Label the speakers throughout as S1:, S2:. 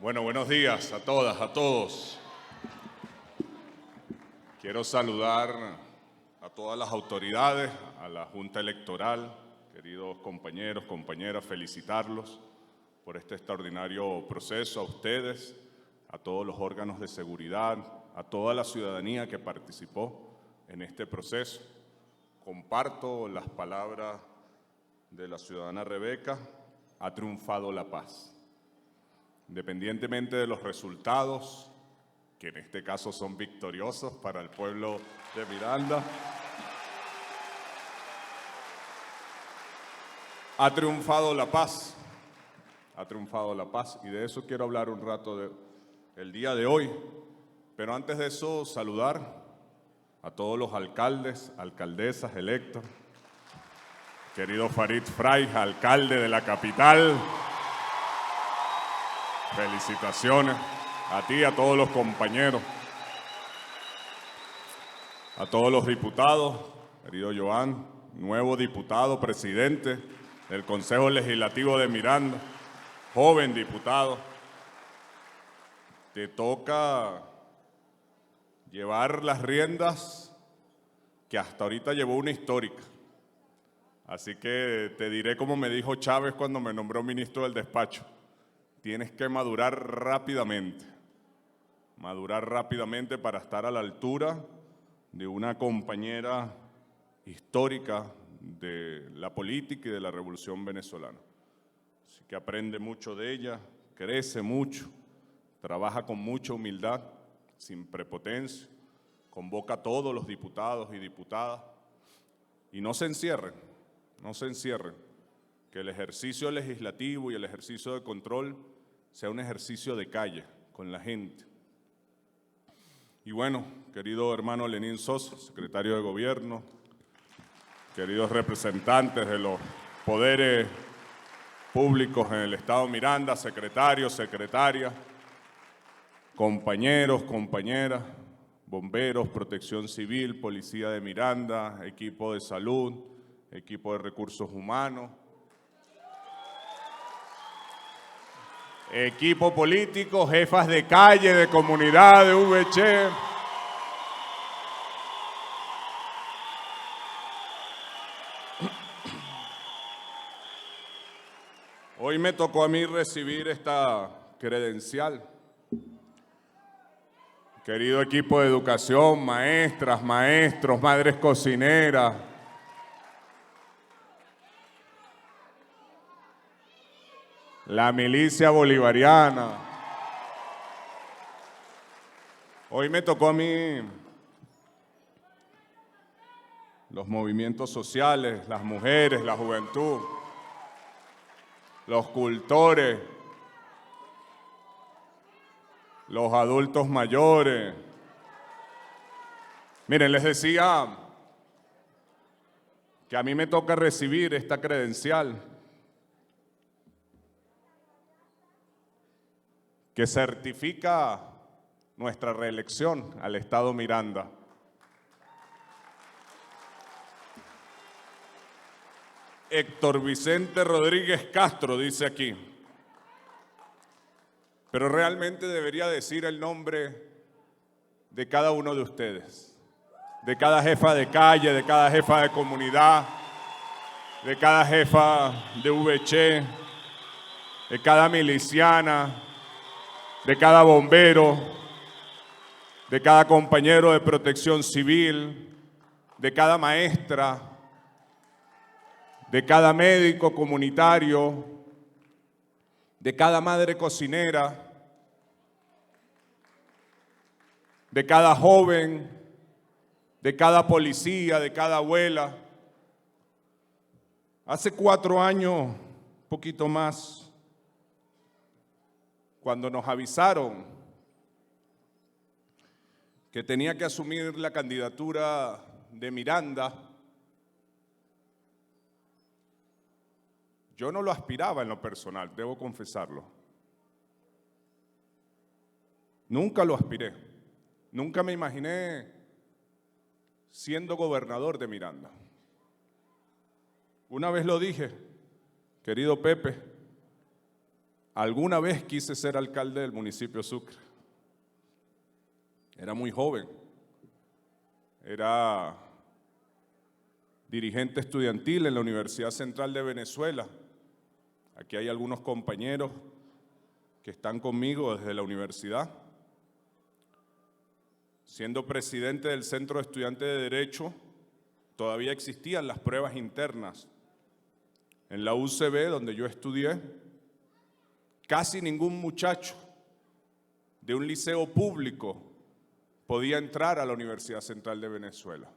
S1: Bueno, buenos días a todas, a todos. Quiero saludar a todas las autoridades, a la Junta Electoral, queridos compañeros, compañeras, felicitarlos por este extraordinario proceso, a ustedes, a todos los órganos de seguridad, a toda la ciudadanía que participó en este proceso. Comparto las palabras de la ciudadana Rebeca: ha triunfado la paz. Independientemente de los resultados, que en este caso son victoriosos para el pueblo de Miranda, ha triunfado la paz. Ha triunfado la paz, y de eso quiero hablar un rato el día de hoy. Pero antes de eso, saludar a todos los alcaldes, alcaldesas electos. Querido Farid Fray, alcalde de la capital, felicitaciones a ti, a todos los compañeros, a todos los diputados, querido Joan, nuevo diputado, presidente del Consejo Legislativo de Miranda, joven diputado. Te toca llevar las riendas que hasta ahorita llevó una histórica. Así que te diré como me dijo Chávez cuando me nombró ministro del despacho: tienes que madurar rápidamente para estar a la altura de una compañera histórica de la política y de la revolución venezolana. Así que aprende mucho de ella, crece mucho, trabaja con mucha humildad, sin prepotencia, convoca a todos los diputados y diputadas y no se encierren, que el ejercicio legislativo y el ejercicio de control sea un ejercicio de calle, con la gente. Y bueno, querido hermano Lenín Sosa, secretario de Gobierno, queridos representantes de los poderes públicos en el Estado Miranda, secretarios, secretarias, compañeros, compañeras, bomberos, protección civil, policía de Miranda, equipo de salud, equipo de recursos humanos, equipo político, jefas de calle, de comunidad, de VC. Hoy me tocó a mí recibir esta credencial. Querido equipo de educación, maestras, maestros, madres cocineras, la milicia bolivariana. Hoy me tocó a mí los movimientos sociales, las mujeres, la juventud, los cultores, los adultos mayores. Miren, les decía que a mí me toca recibir esta credencial que certifica nuestra reelección al Estado Miranda. Héctor Vicente Rodríguez Castro dice aquí, pero realmente debería decir el nombre de cada uno de ustedes, de cada jefa de calle, de cada jefa de comunidad, de cada jefa de VC, de cada miliciana, de cada bombero, de cada compañero de protección civil, de cada maestra, de cada médico comunitario, de cada madre cocinera, de cada joven, de cada policía, de cada abuela. Hace 4 años, un poquito más, cuando nos avisaron que tenía que asumir la candidatura de Miranda, yo no lo aspiraba en lo personal, debo confesarlo. Nunca lo aspiré. Nunca me imaginé siendo gobernador de Miranda. Una vez lo dije, querido Pepe, Alguna vez quise ser alcalde del municipio de Sucre. Era muy joven. Era dirigente estudiantil en la Universidad Central de Venezuela. Aquí hay algunos compañeros que están conmigo desde la universidad. Siendo presidente del Centro de Estudiantes de Derecho, todavía existían las pruebas internas. En la UCB, donde yo estudié, casi ningún muchacho de un liceo público podía entrar a la Universidad Central de Venezuela.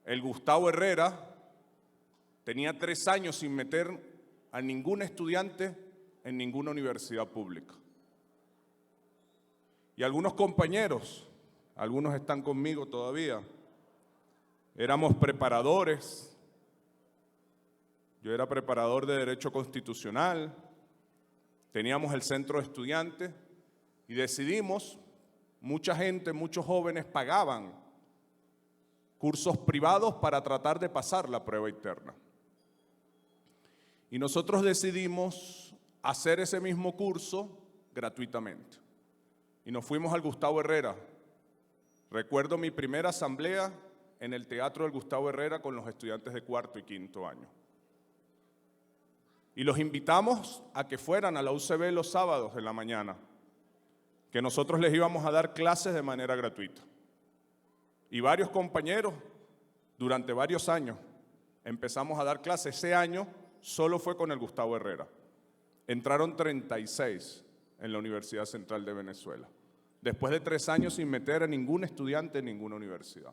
S1: El Gustavo Herrera tenía 3 años sin meter a ningún estudiante en ninguna universidad pública. Y algunos compañeros, algunos están conmigo todavía, éramos preparadores. Yo era preparador de Derecho Constitucional, teníamos el centro de estudiantes y decidimos, mucha gente, muchos jóvenes pagaban cursos privados para tratar de pasar la prueba interna. Y nosotros decidimos hacer ese mismo curso gratuitamente. Y nos fuimos al Gustavo Herrera. Recuerdo mi primera asamblea en el Teatro del Gustavo Herrera con los estudiantes de 4º y 5º año. Y los invitamos a que fueran a la UCB los sábados en la mañana, que nosotros les íbamos a dar clases de manera gratuita. Y varios compañeros, durante varios años, empezamos a dar clases. Ese año solo fue con el Gustavo Herrera. Entraron 36 en la Universidad Central de Venezuela, después de 3 años sin meter a ningún estudiante en ninguna universidad.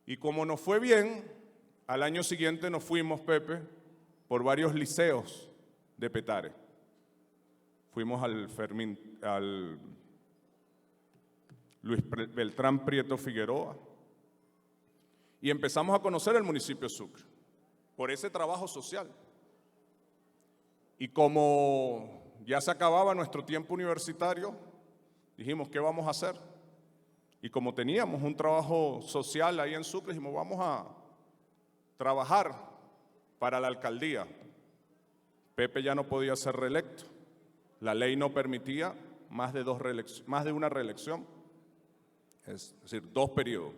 S1: Y como nos fue bien, al año siguiente nos fuimos, Pepe, por varios liceos de Petare. Fuimos al Luis Beltrán Prieto Figueroa y empezamos a conocer el municipio de Sucre por ese trabajo social. Y como ya se acababa nuestro tiempo universitario, dijimos, ¿qué vamos a hacer? Y como teníamos un trabajo social ahí en Sucre, dijimos, vamos a trabajar para la alcaldía. Pepe ya no podía ser reelecto. La ley no permitía más de una reelección, es decir, 2 periodos.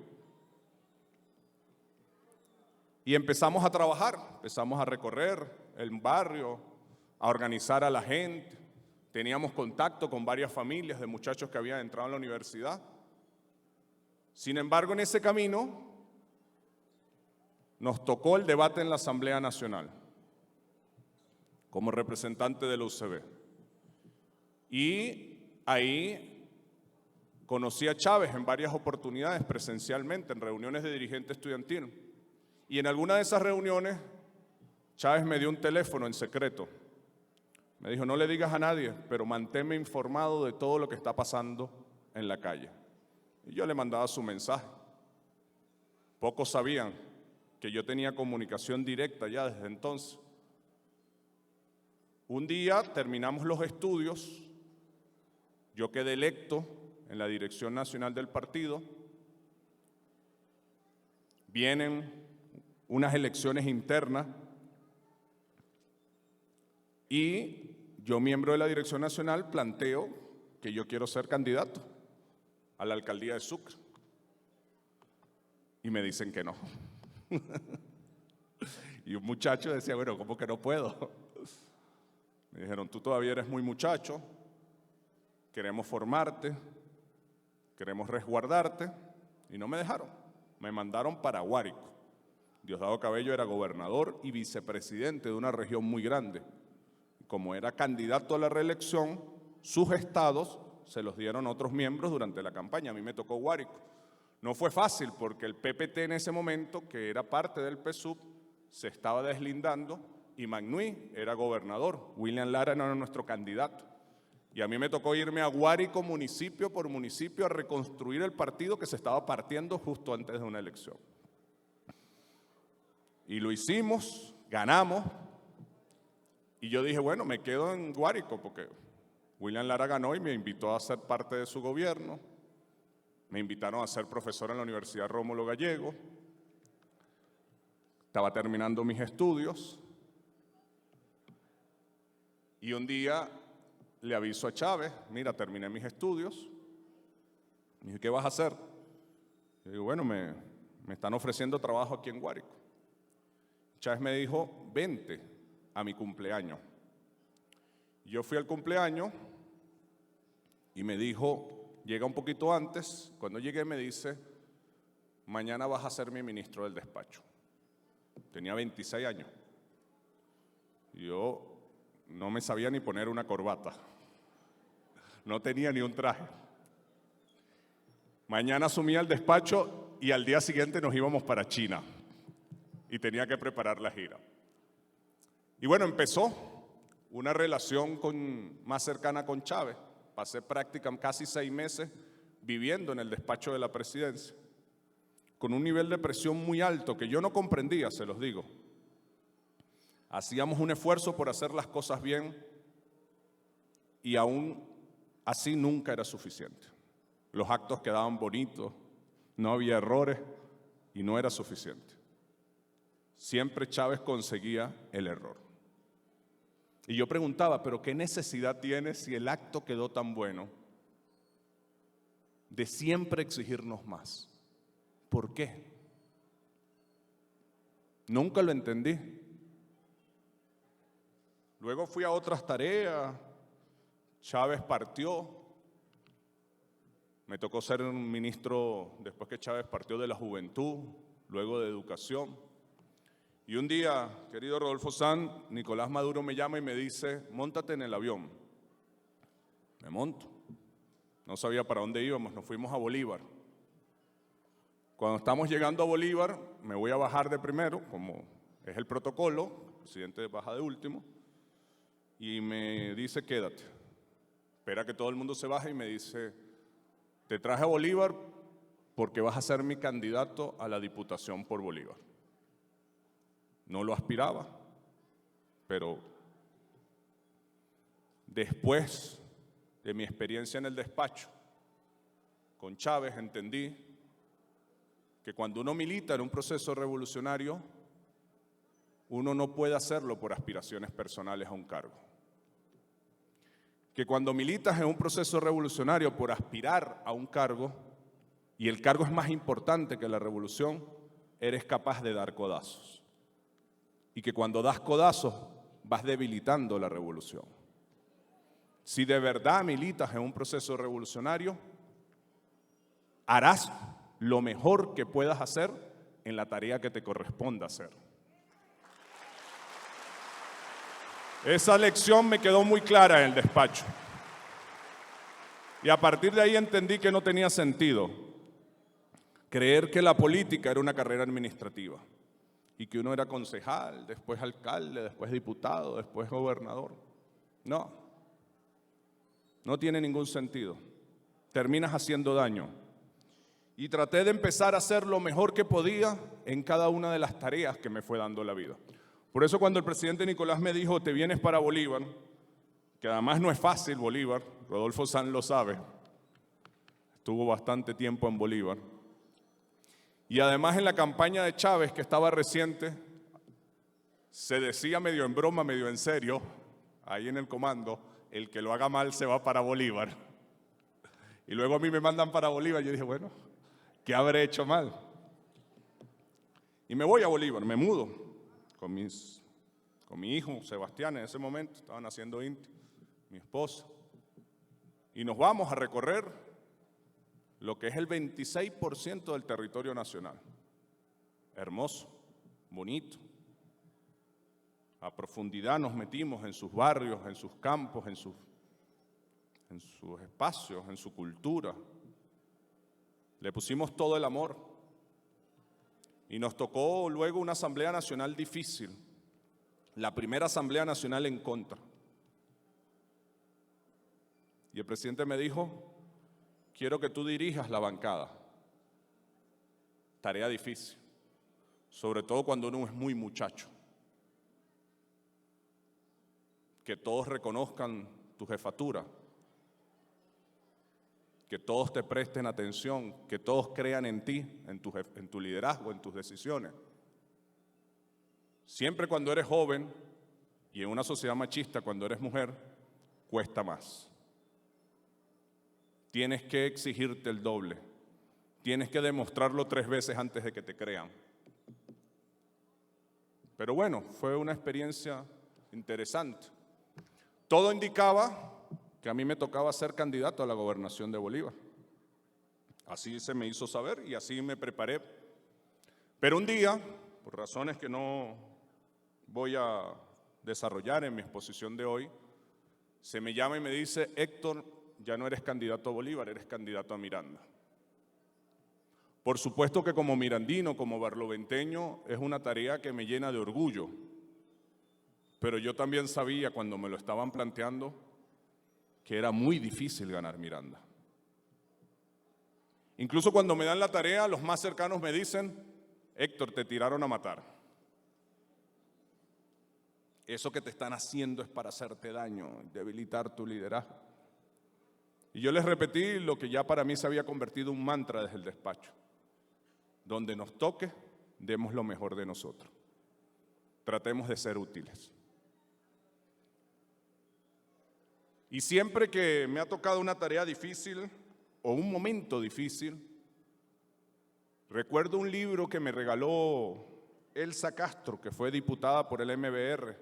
S1: Y empezamos a trabajar, empezamos a recorrer el barrio, a organizar a la gente. Teníamos contacto con varias familias de muchachos que habían entrado en la universidad. Sin embargo, en ese camino nos tocó el debate en la Asamblea Nacional como representante de la UCB. Y ahí conocí a Chávez en varias oportunidades presencialmente, en reuniones de dirigente estudiantil. Y en alguna de esas reuniones, Chávez me dio un teléfono en secreto. Me dijo, no le digas a nadie, pero manténme informado de todo lo que está pasando en la calle. Y yo le mandaba su mensaje. Pocos sabían que yo tenía comunicación directa ya desde entonces. Un día terminamos los estudios, yo quedé electo en la dirección nacional del partido, vienen unas elecciones internas y yo, miembro de la dirección nacional, planteo que yo quiero ser candidato a la alcaldía de Sucre. Y me dicen que no. Y un muchacho decía, bueno, ¿cómo que no puedo? Me dijeron, tú todavía eres muy muchacho, queremos formarte, queremos resguardarte, y no me dejaron. Me mandaron para Guárico. Diosdado Cabello era gobernador y vicepresidente de una región muy grande. Como era candidato a la reelección, sus estados se los dieron otros miembros durante la campaña. A mí me tocó Guárico. No fue fácil porque el PPT en ese momento, que era parte del PSUV, se estaba deslindando y Magnuí era gobernador. William Lara no era nuestro candidato. Y a mí me tocó irme a Guárico municipio por municipio a reconstruir el partido que se estaba partiendo justo antes de una elección. Y lo hicimos, ganamos. Y yo dije, bueno, me quedo en Guárico porque William Lara ganó y me invitó a ser parte de su gobierno. Me invitaron a ser profesor en la Universidad Rómulo Gallego. Estaba terminando mis estudios. Y un día le aviso a Chávez, mira, terminé mis estudios. Me dice, ¿qué vas a hacer? Yo digo, bueno, me están ofreciendo trabajo aquí en Guárico. Chávez me dijo, vente a mi cumpleaños. Yo fui al cumpleaños y me dijo, llega un poquito antes. Cuando llegué me dice, mañana vas a ser mi ministro del despacho. Tenía 26 años. Yo no me sabía ni poner una corbata. No tenía ni un traje. Mañana asumía el despacho y al día siguiente nos íbamos para China. Y tenía que preparar la gira. Y bueno, empezó una relación más cercana con Chávez. Pasé prácticamente casi 6 meses viviendo en el despacho de la presidencia, con un nivel de presión muy alto que yo no comprendía, se los digo. Hacíamos un esfuerzo por hacer las cosas bien y aún así nunca era suficiente. Los actos quedaban bonitos, no había errores y no era suficiente. Siempre Chávez conseguía el error. Y yo preguntaba, ¿pero qué necesidad tiene si el acto quedó tan bueno de siempre exigirnos más? ¿Por qué? Nunca lo entendí. Luego fui a otras tareas, Chávez partió, me tocó ser un ministro después que Chávez partió de la juventud, luego de educación. Y un día, querido Rodolfo Sanz, Nicolás Maduro me llama y me dice, móntate en el avión. Me monto. No sabía para dónde íbamos, nos fuimos a Bolívar. Cuando estamos llegando a Bolívar, me voy a bajar de primero, como es el protocolo, el presidente baja de último, y me dice, quédate. Espera que todo el mundo se baje y me dice, te traje a Bolívar porque vas a ser mi candidato a la diputación por Bolívar. No lo aspiraba, pero después de mi experiencia en el despacho con Chávez entendí que cuando uno milita en un proceso revolucionario, uno no puede hacerlo por aspiraciones personales a un cargo. Que cuando militas en un proceso revolucionario por aspirar a un cargo, y el cargo es más importante que la revolución, eres capaz de dar codazos. Y que cuando das codazos vas debilitando la revolución. Si de verdad militas en un proceso revolucionario, harás lo mejor que puedas hacer en la tarea que te corresponda hacer. Esa lección me quedó muy clara en el despacho. Y a partir de ahí entendí que no tenía sentido creer que la política era una carrera administrativa y que uno era concejal, después alcalde, después diputado, después gobernador. No, no tiene ningún sentido. Terminas haciendo daño. Y traté de empezar a hacer lo mejor que podía en cada una de las tareas que me fue dando la vida. Por eso cuando el presidente Nicolás me dijo, te vienes para Bolívar, que además no es fácil Bolívar, Rodolfo Sanz lo sabe, estuvo bastante tiempo en Bolívar, y además en la campaña de Chávez, que estaba reciente, se decía medio en broma, medio en serio, ahí en el comando, el que lo haga mal se va para Bolívar. Y luego a mí me mandan para Bolívar, y yo dije, bueno, ¿qué habré hecho mal? Y me voy a Bolívar, me mudo con mi hijo Sebastián en ese momento, estaban haciendo INTI, mi esposa, y nos vamos a recorrer lo que es el 26% del territorio nacional. Hermoso, bonito. A profundidad nos metimos en sus barrios, en sus campos, en sus espacios, en su cultura. Le pusimos todo el amor. Y nos tocó luego una Asamblea Nacional difícil, la primera Asamblea Nacional en contra. Y el presidente me dijo, quiero que tú dirijas la bancada. Tarea difícil, sobre todo cuando uno es muy muchacho. Que todos reconozcan tu jefatura, que todos te presten atención, que todos crean en ti, en tu liderazgo, en tus decisiones. Siempre cuando eres joven Y en una sociedad machista, cuando eres mujer, cuesta más. Tienes que exigirte el doble. Tienes que demostrarlo 3 veces antes de que te crean. Pero bueno, fue una experiencia interesante. Todo indicaba que a mí me tocaba ser candidato a la gobernación de Bolívar. Así se me hizo saber y así me preparé. Pero un día, por razones que no voy a desarrollar en mi exposición de hoy, se me llama y me dice: Héctor, ya no eres candidato a Bolívar, eres candidato a Miranda. Por supuesto que como mirandino, como barloventeño, es una tarea que me llena de orgullo. Pero yo también sabía cuando me lo estaban planteando que era muy difícil ganar Miranda. Incluso cuando me dan la tarea, los más cercanos me dicen: Héctor, te tiraron a matar. Eso que te están haciendo es para hacerte daño, debilitar tu liderazgo. Y yo les repetí lo que ya para mí se había convertido en un mantra desde el despacho: donde nos toque, demos lo mejor de nosotros. Tratemos de ser útiles. Y siempre que me ha tocado una tarea difícil o un momento difícil, recuerdo un libro que me regaló Elsa Castro, que fue diputada por el MBR.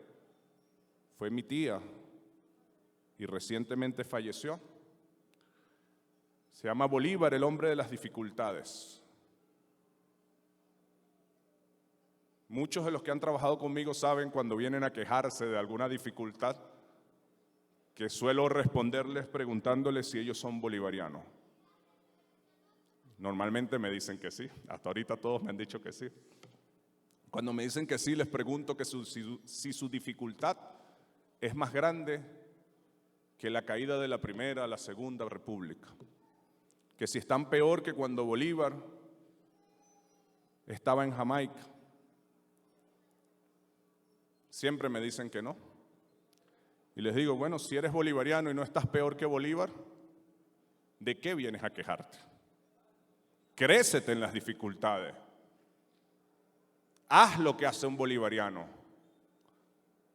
S1: Fue mi tía y recientemente falleció. Se llama Bolívar, el hombre de las dificultades. Muchos de los que han trabajado conmigo saben cuando vienen a quejarse de alguna dificultad que suelo responderles preguntándoles si ellos son bolivarianos. Normalmente me dicen que sí, hasta ahorita todos me han dicho que sí. Cuando me dicen que sí, les pregunto que si su dificultad es más grande que la caída de la Primera, la Segunda República, que si están peor que cuando Bolívar estaba en Jamaica. Siempre me dicen que no. Y les digo, bueno, si eres bolivariano y no estás peor que Bolívar, ¿de qué vienes a quejarte? Crécete en las dificultades. Haz lo que hace un bolivariano.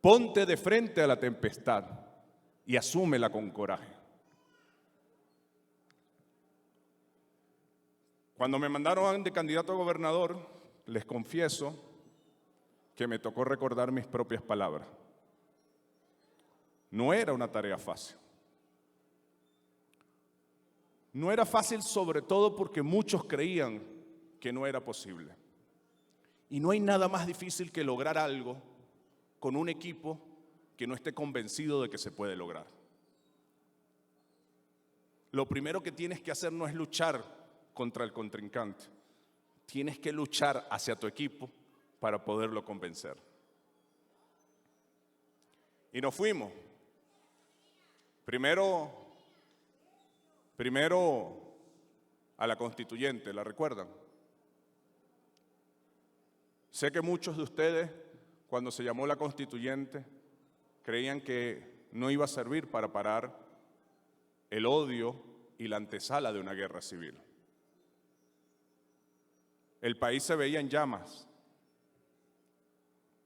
S1: Ponte de frente a la tempestad y asúmela con coraje. Cuando me mandaron de candidato a gobernador, les confieso que me tocó recordar mis propias palabras. No era una tarea fácil. No era fácil sobre todo porque muchos creían que no era posible. Y no hay nada más difícil que lograr algo con un equipo que no esté convencido de que se puede lograr. Lo primero que tienes que hacer no es luchar contra el contrincante. Tienes que luchar hacia tu equipo para poderlo convencer. Y nos fuimos. Primero a la Constituyente, ¿la recuerdan? Sé que muchos de ustedes, cuando se llamó la Constituyente, creían que no iba a servir para parar el odio y la antesala de una guerra civil. El país se veía en llamas.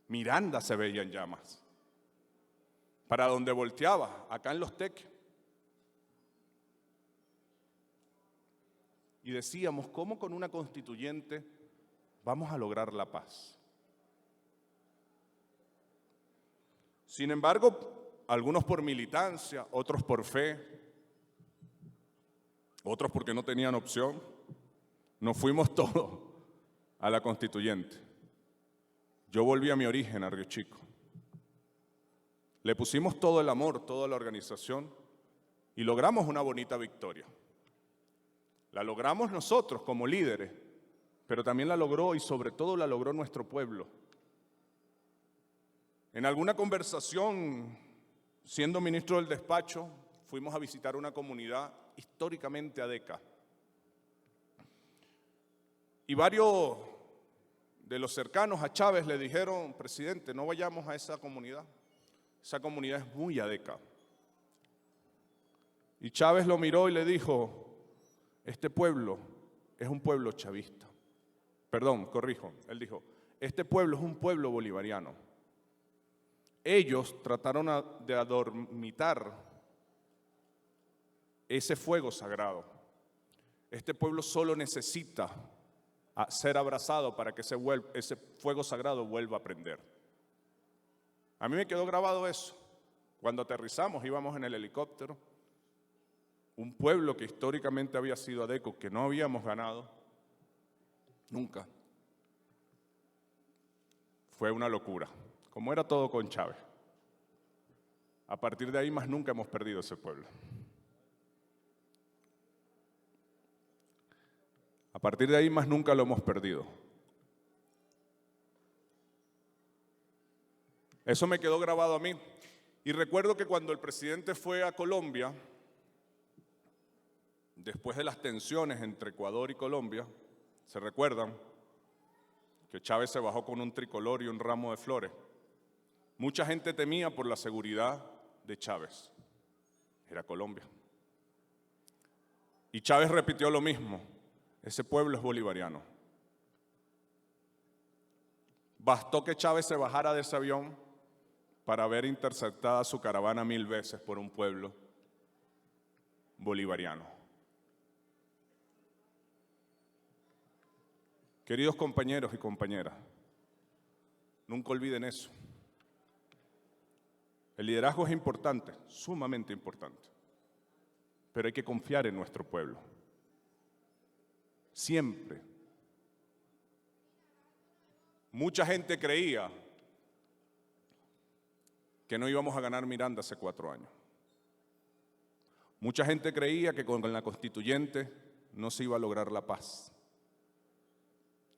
S1: Miranda se veía en llamas. Para donde volteaba, acá en Los Teques. Y decíamos, ¿cómo con una constituyente vamos a lograr la paz? Sin embargo, algunos por militancia, otros por fe, otros porque no tenían opción, nos fuimos todos a la constituyente. Yo volví a mi origen, a Río Chico. Le pusimos todo el amor, toda la organización y logramos una bonita victoria. La logramos nosotros como líderes, pero también la logró y sobre todo la logró nuestro pueblo. En alguna conversación, siendo ministro del despacho, fuimos a visitar una comunidad históricamente adeca. Y varios de los cercanos a Chávez le dijeron, presidente, no vayamos a esa comunidad es muy adeca. Y Chávez lo miró y le dijo, este pueblo es un pueblo chavista. Perdón, corrijo, él dijo, este pueblo es un pueblo bolivariano. ellos trataron de adormitar ese fuego sagrado. Este pueblo solo necesita ser abrazado para que ese fuego sagrado vuelva a prender. A mí me quedó grabado eso. Cuando aterrizamos, íbamos en el helicóptero, un pueblo que históricamente había sido Adeco, que no habíamos ganado nunca. Fue una locura, como era todo con Chávez. A partir de ahí más nunca hemos perdido ese pueblo. A partir de ahí más nunca lo hemos perdido. Eso me quedó grabado a mí. Y recuerdo que cuando el presidente fue a Colombia, después de las tensiones entre Ecuador y Colombia, ¿se recuerdan? Que Chávez se bajó con un tricolor y un ramo de flores. Mucha gente temía por la seguridad de Chávez. Era Colombia. Y Chávez repitió lo mismo. Ese pueblo es bolivariano. Bastó que Chávez se bajara de ese avión para ver interceptada su caravana 1000 veces por un pueblo bolivariano. Queridos compañeros y compañeras, nunca olviden eso. El liderazgo es importante, sumamente importante, pero hay que confiar en nuestro pueblo. Siempre. Mucha gente creía que no íbamos a ganar Miranda hace 4 años. Mucha gente creía que con la constituyente no se iba a lograr la paz.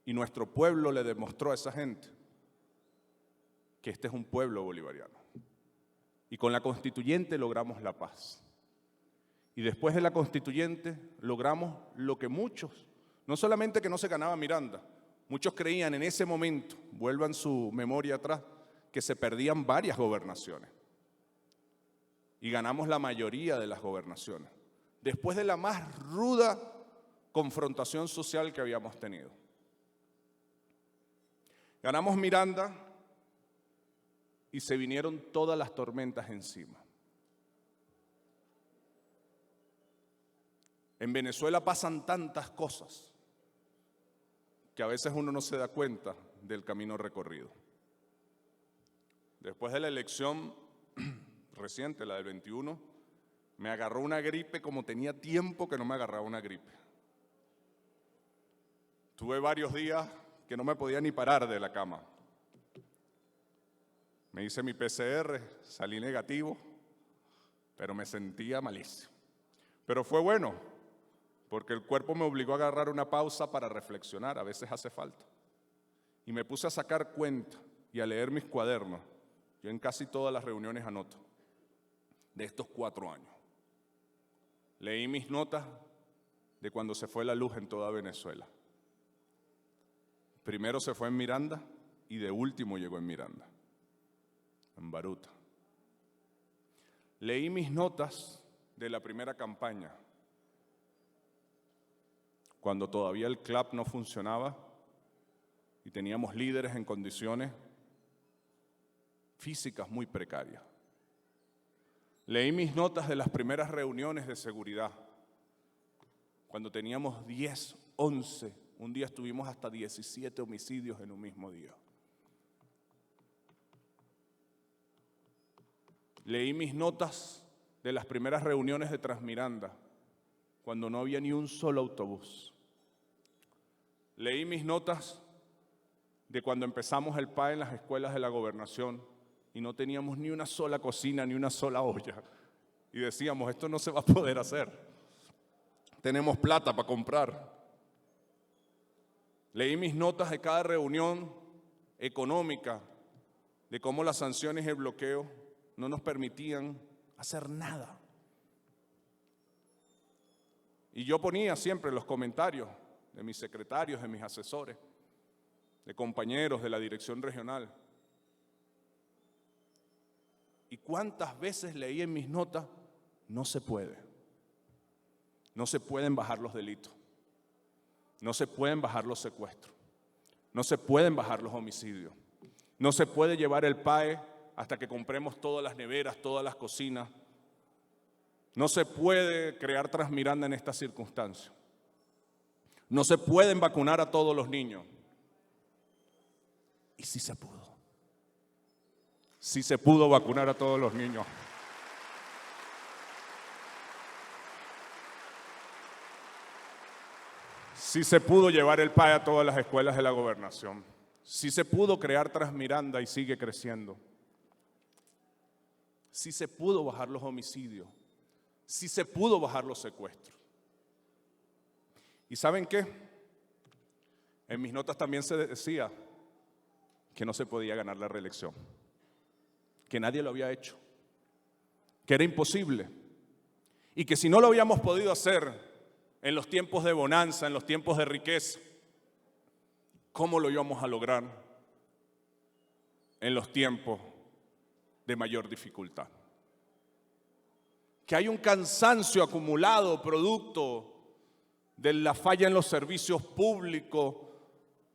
S1: Y nuestro pueblo le demostró a esa gente que este es un pueblo bolivariano. Y con la constituyente logramos la paz. Y después de la constituyente logramos lo que muchos, no solamente que no se ganaba Miranda, muchos creían en ese momento, vuelvan su memoria atrás, que se perdían varias gobernaciones. Y ganamos la mayoría de las gobernaciones, después de la más ruda confrontación social que habíamos tenido. Ganamos Miranda y se vinieron todas las tormentas encima. En Venezuela pasan tantas cosas que a veces uno no se da cuenta del camino recorrido. Después de la elección reciente, la del 21, me agarró una gripe como tenía tiempo que no me agarraba una gripe. Tuve varios días que no me podía ni parar de la cama. Me hice mi PCR, salí negativo, pero me sentía malísimo. Pero fue bueno, porque el cuerpo me obligó a agarrar una pausa para reflexionar, a veces hace falta. Y me puse a sacar cuenta y a leer mis cuadernos. Yo en casi todas las reuniones anoto de estos 4 años. Leí mis notas de cuando se fue la luz en toda Venezuela. Primero se fue en Miranda y de último llegó en Miranda, en Baruta. Leí mis notas de la primera campaña, cuando todavía el CLAP no funcionaba y teníamos líderes en condiciones físicas muy precarias. Leí mis notas de las primeras reuniones de seguridad, cuando teníamos 10, 11, un día estuvimos hasta 17 homicidios en un mismo día. Leí mis notas de las primeras reuniones de Transmiranda, cuando no había ni un solo autobús. Leí mis notas de cuando empezamos el PAE en las escuelas de la gobernación y no teníamos ni una sola cocina, ni una sola olla. Y decíamos, esto no se va a poder hacer. Tenemos plata para comprar. Leí mis notas de cada reunión económica, de cómo las sanciones y el bloqueo no nos permitían hacer nada. Y yo ponía siempre los comentarios de mis secretarios, de mis asesores, de compañeros de la dirección regional. ¿Y cuántas veces leí en mis notas? No se puede. No se pueden bajar los delitos. No se pueden bajar los secuestros. No se pueden bajar los homicidios. No se puede llevar el PAE hasta que compremos todas las neveras, todas las cocinas. No se puede crear Transmiranda en estas circunstancias. No se pueden vacunar a todos los niños. Y sí se pudo. Sí se pudo vacunar a todos los niños. Sí se pudo llevar el PAE a todas las escuelas de la gobernación. Sí se pudo crear Transmiranda y sigue creciendo. Sí se pudo bajar los homicidios. Sí se pudo bajar los secuestros. ¿Y saben qué? En mis notas también se decía que no se podía ganar la reelección, que nadie lo había hecho, que era imposible y que si no lo habíamos podido hacer en los tiempos de bonanza, en los tiempos de riqueza, ¿cómo lo íbamos a lograr en los tiempos de mayor dificultad? Que hay un cansancio acumulado producto de la falla en los servicios públicos,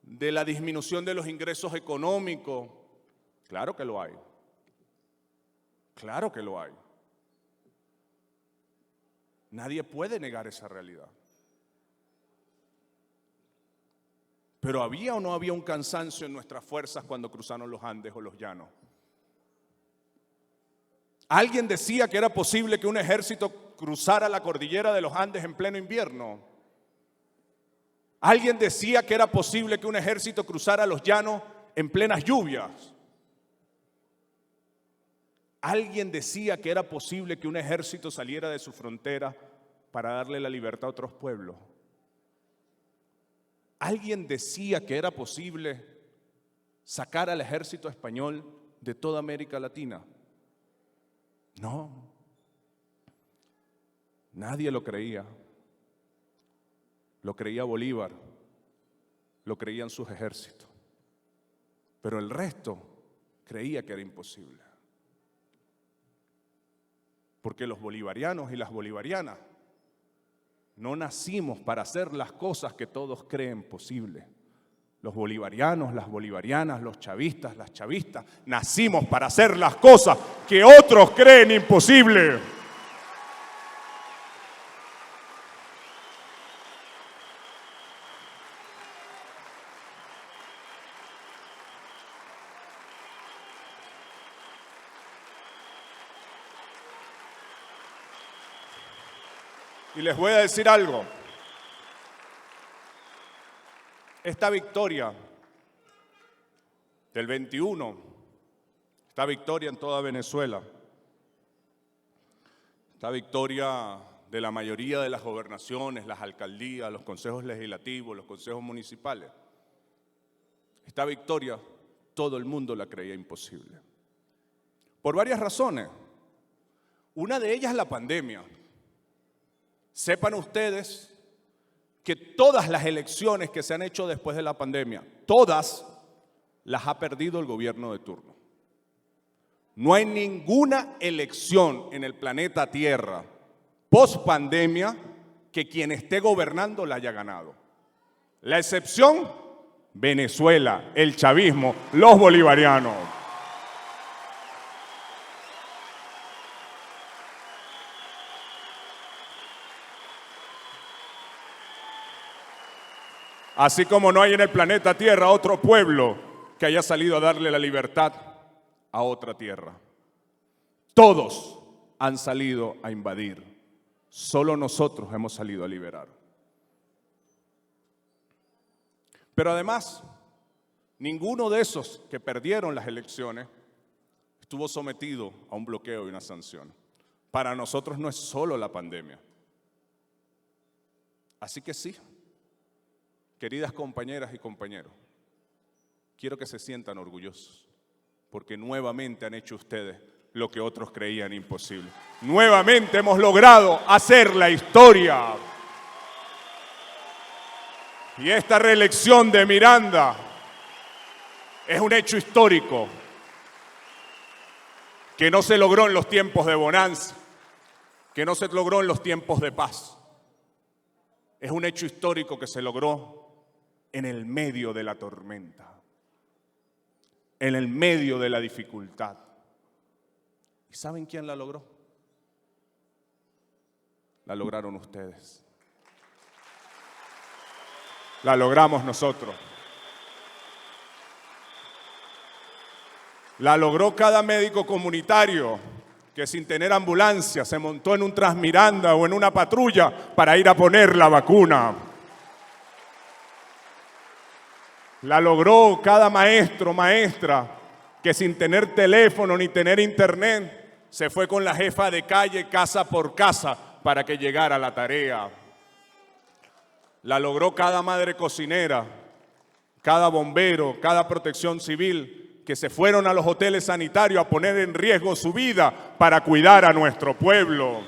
S1: de la disminución de los ingresos económicos. Claro que lo hay. Claro que lo hay. Nadie puede negar esa realidad. Pero ¿había o no había un cansancio en nuestras fuerzas cuando cruzaron los Andes o los llanos? ¿Alguien decía que era posible que un ejército cruzara la cordillera de los Andes en pleno invierno? ¿Alguien decía que era posible que un ejército cruzara los llanos en plenas lluvias? ¿Alguien decía que era posible que un ejército saliera de su frontera para darle la libertad a otros pueblos? ¿Alguien decía que era posible sacar al ejército español de toda América Latina? No, nadie lo creía. Lo creía Bolívar, lo creían sus ejércitos, pero el resto creía que era imposible. Porque los bolivarianos y las bolivarianas no nacimos para hacer las cosas que todos creen posibles. Los bolivarianos, las bolivarianas, los chavistas, las chavistas, nacimos para hacer las cosas que otros creen imposibles. Y les voy a decir algo. Esta victoria del 21, esta victoria en toda Venezuela, esta victoria de la mayoría de las gobernaciones, las alcaldías, los consejos legislativos, los consejos municipales, esta victoria todo el mundo la creía imposible. Por varias razones. Una de ellas es la pandemia. Sepan ustedes que todas las elecciones que se han hecho después de la pandemia, todas las ha perdido el gobierno de turno. No hay ninguna elección en el planeta Tierra post pandemia que quien esté gobernando la haya ganado. La excepción, Venezuela, el chavismo, los bolivarianos. Así como no hay en el planeta Tierra otro pueblo que haya salido a darle la libertad a otra tierra. Todos han salido a invadir. Solo nosotros hemos salido a liberar. Pero además, ninguno de esos que perdieron las elecciones estuvo sometido a un bloqueo y una sanción. Para nosotros no es solo la pandemia. Así que sí. Queridas compañeras y compañeros, quiero que se sientan orgullosos, porque nuevamente han hecho ustedes lo que otros creían imposible. Nuevamente hemos logrado hacer la historia. Y esta reelección de Miranda es un hecho histórico que no se logró en los tiempos de bonanza, que no se logró en los tiempos de paz. Es un hecho histórico que se logró en el medio de la tormenta, en el medio de la dificultad. ¿Y saben quién la logró? La lograron ustedes. La logramos nosotros. La logró cada médico comunitario que sin tener ambulancia se montó en un Transmiranda o en una patrulla para ir a poner la vacuna. La logró cada maestro, maestra que sin tener teléfono ni tener internet se fue con la jefa de calle casa por casa para que llegara la tarea. La logró cada madre cocinera, cada bombero, cada protección civil que se fueron a los hoteles sanitarios a poner en riesgo su vida para cuidar a nuestro pueblo.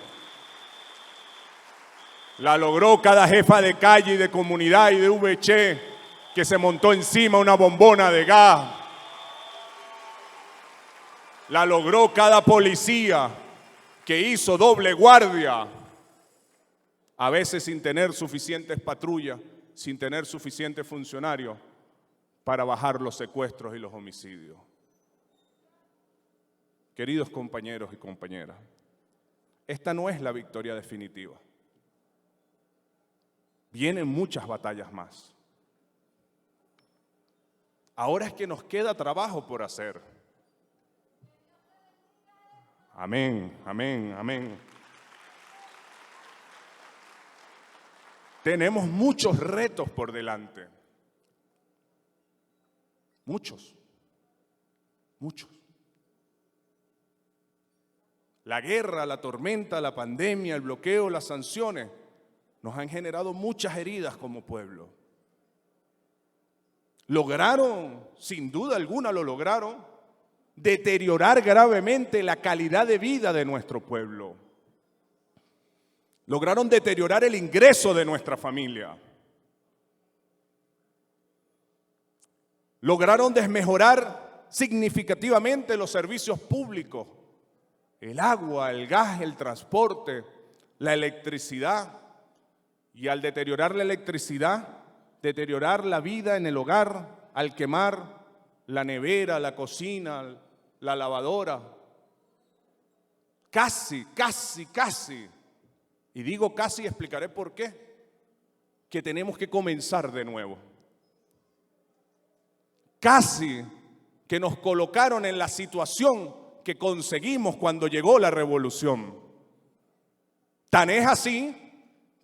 S1: La logró cada jefa de calle y de comunidad y de VC que se montó encima una bombona de gas. La logró cada policía que hizo doble guardia, a veces sin tener suficientes patrullas, sin tener suficientes funcionarios para bajar los secuestros y los homicidios. Queridos compañeros y compañeras, esta no es la victoria definitiva. Vienen muchas batallas más. Ahora es que nos queda trabajo por hacer. Amén, amén, amén. Tenemos muchos retos por delante. Muchos. La guerra, la tormenta, la pandemia, el bloqueo, las sanciones nos han generado muchas heridas como pueblo. Lograron, sin duda alguna lo lograron, deteriorar gravemente la calidad de vida de nuestro pueblo. Lograron deteriorar el ingreso de nuestra familia. Lograron desmejorar significativamente los servicios públicos, el agua, el gas, el transporte, la electricidad. Y al deteriorar la electricidad, deteriorar la vida en el hogar, al quemar la nevera, la cocina, la lavadora. Casi, y digo casi y explicaré por qué, que tenemos que comenzar de nuevo. Casi que nos colocaron en la situación que conseguimos cuando llegó la revolución. Tan es así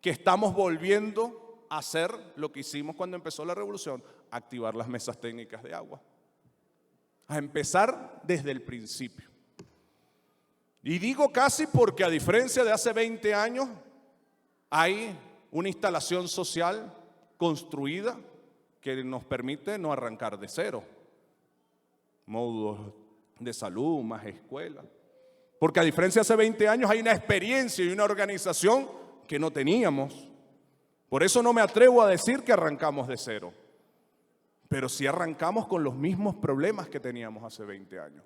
S1: que estamos volviendo a hacer lo que hicimos cuando empezó la revolución, activar las mesas técnicas de agua. A empezar desde el principio. Y digo casi porque a diferencia de hace 20 años, hay una instalación social construida que nos permite no arrancar de cero. Módulos de salud, más escuelas. Porque a diferencia de hace 20 años hay una experiencia y una organización que no teníamos. Por eso no me atrevo a decir que arrancamos de cero. Pero sí arrancamos con los mismos problemas que teníamos hace 20 años.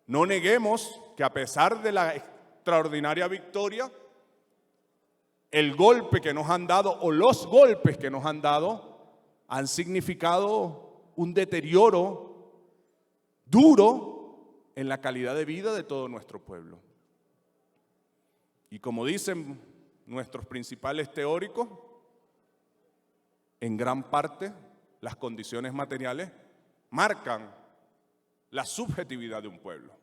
S1: No neguemos que a pesar de la extraordinaria victoria, el golpe que nos han dado o los golpes que nos han dado han significado un deterioro duro en la calidad de vida de todo nuestro pueblo. Y como dicen nuestros principales teóricos, en gran parte las condiciones materiales marcan la subjetividad de un pueblo.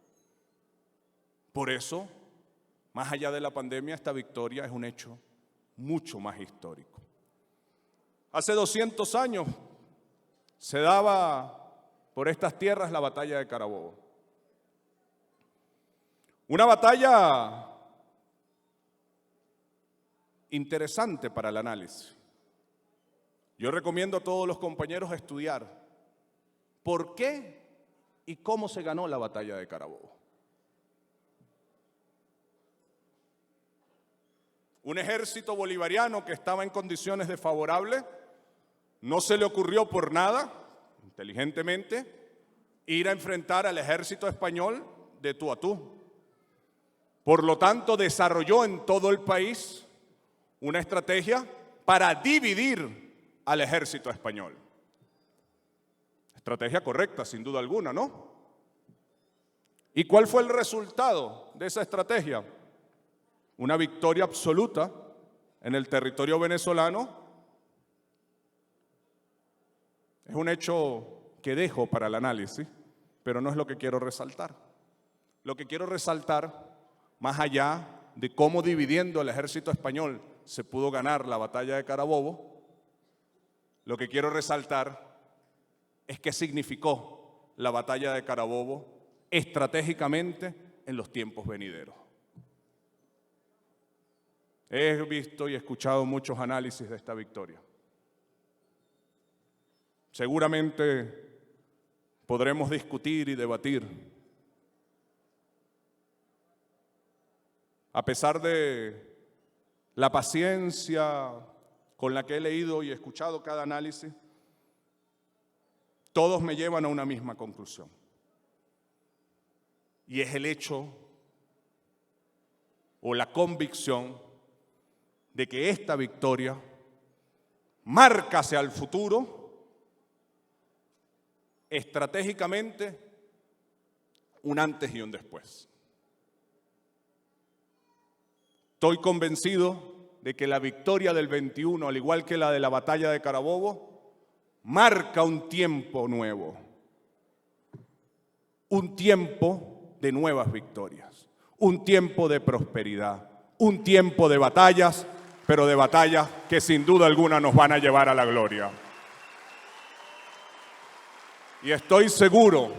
S1: Por eso, más allá de la pandemia, esta victoria es un hecho mucho más histórico. Hace 200 años se daba por estas tierras la batalla de Carabobo. Una batalla interesante para el análisis. Yo recomiendo a todos los compañeros estudiar por qué y cómo se ganó la batalla de Carabobo. Un ejército bolivariano que estaba en condiciones desfavorables, no se le ocurrió por nada, inteligentemente, ir a enfrentar al ejército español de tú a tú. Por lo tanto, desarrolló en todo el país una estrategia para dividir al ejército español. Estrategia correcta, sin duda alguna, ¿no? ¿Y cuál fue el resultado de esa estrategia? Una victoria absoluta en el territorio venezolano. Es un hecho que dejo para el análisis, pero no es lo que quiero resaltar. Lo que quiero resaltar, más allá de cómo dividiendo el ejército español se pudo ganar la batalla de Carabobo, lo que quiero resaltar es qué significó la batalla de Carabobo estratégicamente en los tiempos venideros. He visto y escuchado muchos análisis de esta victoria. Seguramente podremos discutir y debatir. A pesar de la paciencia con la que he leído y escuchado cada análisis, todos me llevan a una misma conclusión. Y es el hecho o la convicción de que esta victoria marca hacia el futuro estratégicamente un antes y un después. Estoy convencido de que la victoria del 21, al igual que la de la batalla de Carabobo, marca un tiempo nuevo, un tiempo de nuevas victorias, un tiempo de prosperidad, un tiempo de batallas, pero de batallas que sin duda alguna nos van a llevar a la gloria. Y estoy seguro,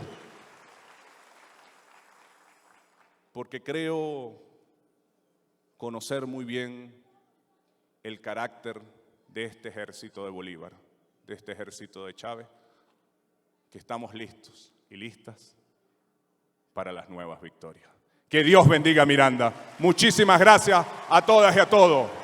S1: porque creo conocer muy bien el carácter de este ejército de Bolívar, de este ejército de Chávez, que estamos listos y listas para las nuevas victorias. Que Dios bendiga a Miranda. Muchísimas gracias a todas y a todos.